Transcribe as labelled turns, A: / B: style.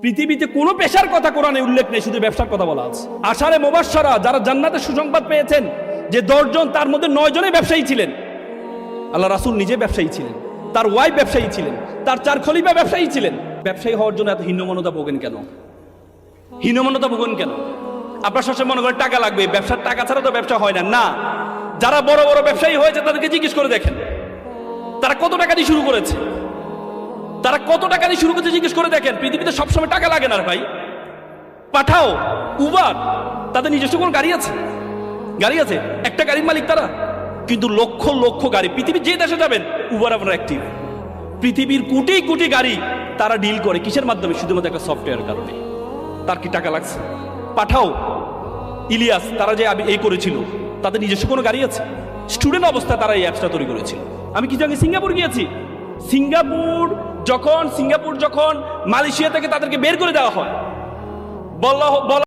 A: পৃথিবীতে কোনো পেশার কথা কোরআনে উল্লেখ নেই, শুধু ব্যবসার কথা বলা আছে। আশারে মুবাশশারা যারা জান্নাতের সুসংবাদ পেয়েছেন, যে 10 জন তার মধ্যে 9 জনই ব্যবসায়ী ছিলেন। আল্লাহ রাসূল নিজে ব্যবসায়ী ছিলেন, তার ওয়াইফ ব্যবসায়ী ছিলেন, তার 4 খলিফা ব্যবসায়ী ছিলেন। ব্যবসায়ী হওয়ার জন্য এত হীনমন্যতা ভোগেন কেন? হীনমন্যতা ভোগেন কেন? আপনার সবসময় মনে করেন টাকা লাগবে, ব্যবসার টাকা ছাড়া তো ব্যবসা হয় না। না, যারা বড় বড় ব্যবসায়ী হয়েছে তাদেরকে জিজ্ঞেস করে দেখেন তারা কত টাকা দিয়ে শুরু করেছে। তারা কত টাকা দিয়ে শুরু করতে জিজ্ঞেস করে দেখেন। পৃথিবীতে সবসময় টাকা লাগে না ভাই। পাঠাও, উবার, তাদের নিজস্ব কোন গাড়ি আছে? গাড়ি আছে, একটা গাড়ির মালিক তারা, কিন্তু লক্ষ লক্ষ গাড়ি। পৃথিবীর যে দেশে যাবেন উবার আপনার অ্যাক্টিভ। পৃথিবীর কোটি কোটি গাড়ি তারা ডিল করে কিসের মাধ্যমে? শুধুমাত্র একটা সফটওয়্যার কারণে। তার কি টাকা লাগছে? পাঠাও, ইলিয়াস, তারা যে এই করেছিল, তাদের নিজস্ব কোনো গাড়ি আছে? স্টুডেন্ট অবস্থায় তারা এই অ্যাপসটা তৈরি করেছিল। আমি কিছু আগে সিঙ্গাপুর গিয়েছি। সিঙ্গাপুর যখন মালয়েশিয়া থেকে তাদেরকে বের করে দেওয়া হয়, বলা